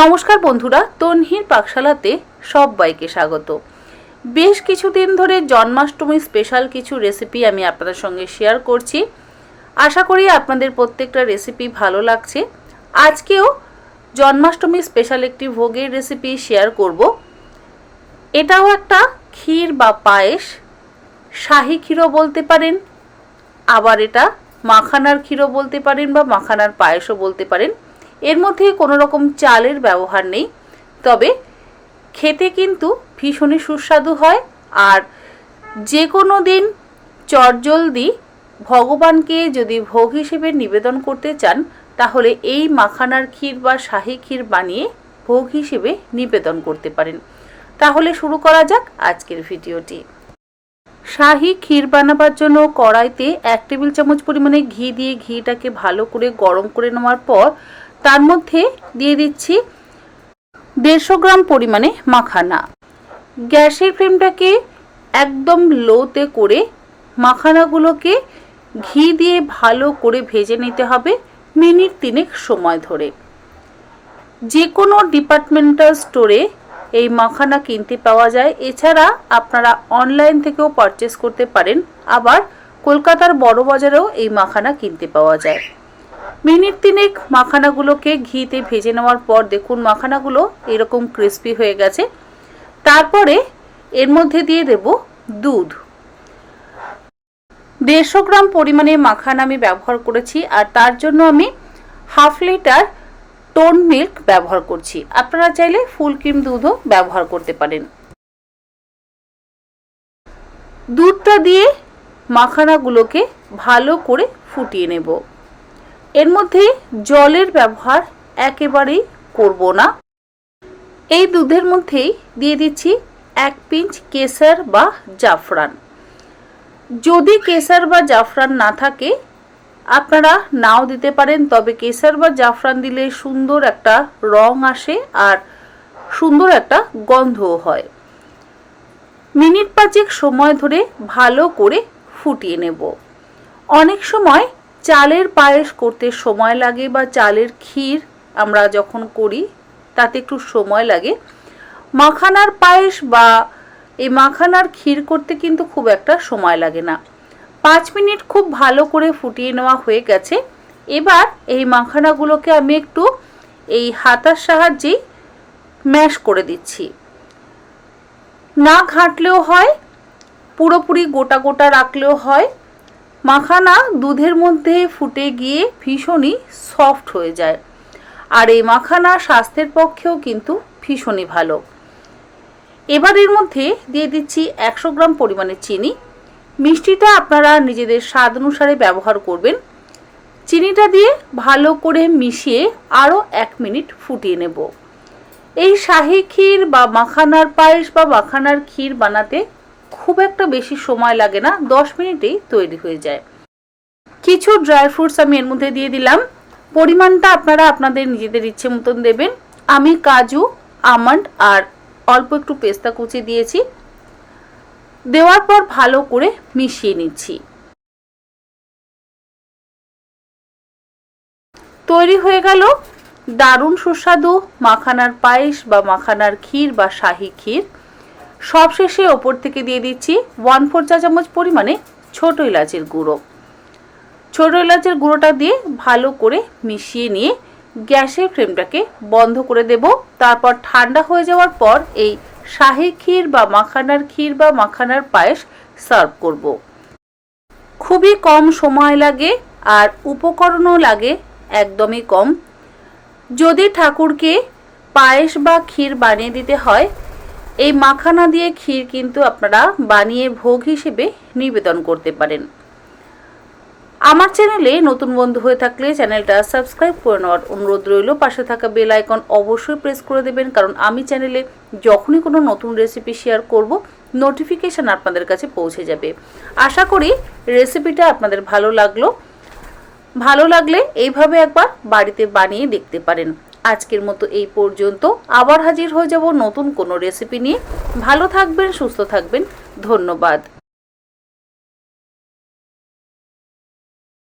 নমস্কার বন্ধুরা, তন্হির পাকশালাতে সবাইকে স্বাগত। বেশ কিছুদিন ধরে জন্মাষ্টমী স্পেশাল কিছু রেসিপি আমি আপনাদের সঙ্গে শেয়ার করছি। আশা করি আপনাদের প্রত্যেকটা রেসিপি ভালো লাগছে। আজকেও জন্মাষ্টমী স্পেশাল একটি ভোগের রেসিপি শেয়ার করব। এটাও একটা ক্ষীর বা পায়েস, শাহী ক্ষীরও বলতে পারেন, আবার এটা মাখানার ক্ষীরও বলতে পারেন বা মাখানার পায়েসও বলতে পারেন। এর মধ্যে কোনো রকম চালের ব্যবহার নেই, তবে খেতে কিন্তু ভীষণই সুস্বাদু হয়। আর যে কোনো দিন চটজলদি ভগবানকে যদি ভোগ হিসেবে নিবেদন করতে চান, তাহলে এই মাখানার ক্ষীর বা শাহী ক্ষীর বানিয়ে ভোগ হিসেবে নিবেদন করতে পারেন। তাহলে শুরু করা যাক আজকের ভিডিওটি। শাহী ক্ষীর বানাবার জন্য কড়াইতে 1 টেবিল চামচ পরিমাণে ঘি দিয়ে ঘিটাকে ভালো করে গরম করে নেওয়ার পর তার মধ্যে দিয়ে দিচ্ছি 150 গ্রাম পরিমাণে মাখানা। গ্যাসের ফ্লেমটাকে একদম লোতে করে মাখানাগুলোকে ঘি দিয়ে ভালো করে ভেজে নিতে হবে মিনিট 3 সময় ধরে। যে কোনো ডিপার্টমেন্টাল স্টোরে এই মাখানা কিনতে পাওয়া যায়, এছাড়া আপনারা অনলাইন থেকেও পারচেস করতে পারেন। আবার কলকাতার বড় বাজারেও এই মাখানা কিনতে পাওয়া যায়। মিনিট 3 মাখানাগুলোকে ঘিতে ভেজে নেওয়ার পর দেখুন মাখানাগুলো এরকম ক্রিস্পি হয়ে গেছে। তারপরে এর মধ্যে দিয়ে দেব দুধ। 150 গ্রাম পরিমাণে মাখানা আমি ব্যবহার করেছি, আর তার জন্য আমি হাফ লিটার টোন মিল্ক ব্যবহার করছি। আপনারা চাইলে ফুল ক্রিম দুধও ব্যবহার করতে পারেন। দুধটা দিয়ে মাখানাগুলোকে ভালো করে ফুটিয়ে নেব। এর মধ্যে জলের ব্যবহার একেবারেই করব না। এই দুধের মধ্যেই দিয়ে দিচ্ছি 1 পিঞ্চ কেশর বা জাফরান। যদি কেশর বা জাফরান না থাকে আপনারা নাও দিতে পারেন, তবে কেশর বা জাফরান দিলে সুন্দর একটা রং আসে আর সুন্দর একটা গন্ধও হয়। মিনিট 5 সময় ধরে ভালো করে ফুটিয়ে নেব। অনেক সময় চালের পায়েস করতে সময় লাগে বা চালের ক্ষীর আমরা যখন করি তাতে একটু সময় লাগে। মাখানার পায়েস বা এই মাখানার ক্ষীর করতে কিন্তু খুব একটা সময় লাগে না। 5 মিনিট খুব ভালো করে ফুটিয়ে নেওয়া হয়ে গেছে। এবার এই মাখানাগুলোকে আমি একটু এই হাতার সাহায্যেই ম্যাশ করে দিচ্ছি। না ঘাঁটলেও হয়, পুরোপুরি গোটা গোটা রাখলেও হয়। মাখানা দুধের মধ্যে ফুটে গিয়ে ভীষণই সফট হয়ে যায়, আর এই মাখানা স্বাস্থ্যের পক্ষেও কিন্তু ভীষণই ভালো। এবার এর মধ্যে দিয়ে দিচ্ছি 100 গ্রাম পরিমাণে চিনি। মিষ্টিটা আপনারা নিজেদের স্বাদ অনুসারে ব্যবহার করবেন। চিনিটা দিয়ে ভালো করে মিশিয়ে আরও 1 মিনিট ফুটিয়ে নেব। এই শাহী ক্ষীর বা মাখানার পায়েস বা মাখানার ক্ষীর বানাতে খুব একটা বেশি সময় লাগে না, 10 মিনিটেই তৈরি হয়ে যায়। কিছু ড্রাই ফ্রুটস আমি এর মধ্যে দিয়ে দিলাম। পরিমাণটা আপনারা আপনাদের নিজেদের ইচ্ছে মতন দেবেন। আমি কাজু, আমন্ড আর অল্প একটু পেস্তা কুচি দিয়েছি। দেওয়ার পর ভালো করে মিশিয়ে নিচ্ছি। তৈরি হয়ে গেল দারুণ সুস্বাদু মাখানার পায়েস বা মাখানার ক্ষীর বা শাহী ক্ষীর। সবশেষে ওপর থেকে দিয়ে দিচ্ছি 1/4 চা চামচ পরিমাণে ছোট এলাচের গুঁড়ো। ছোট এলাচের গুঁড়োটা দিয়ে ভালো করে মিশিয়ে নিয়ে গ্যাসের ফ্লেমটাকে বন্ধ করে দেব। তারপর ঠান্ডা হয়ে যাওয়ার পর এই শাহী ক্ষীর বা মাখানার পায়েস সার্ভ করব। খুবই কম সময় লাগে আর উপকরণও লাগে একদমই কম। যদি ঠাকুরকে পায়েস বা ক্ষীর বানিয়ে দিতে হয়, এই মাখানা দিয়ে ক্ষীর কিন্তু আপনারা বানিয়ে ভোগ হিসেবে নিবেদন করতে পারেন। আমার চ্যানেলে নতুন বন্ধু হয়ে থাকলে চ্যানেলটা সাবস্ক্রাইব করে নেওয়ার অনুরোধ রইল। পাশে থাকা বেল আইকন অবশ্যই প্রেস করে দেবেন, কারণ আমি চ্যানেলে যখনই কোনো নতুন রেসিপি শেয়ার করব নোটিফিকেশান আপনাদের কাছে পৌঁছে যাবে। আশা করি রেসিপিটা আপনাদের ভালো লাগলে এইভাবে একবার বাড়িতে বানিয়ে দেখতে পারেন। আজকের মতো এই পর্যন্ত। আবার হাজির হয়ে যাব নতুন কোনো রেসিপি নিয়ে। ভালো থাকবেন, সুস্থ থাকবেন। ধন্যবাদ।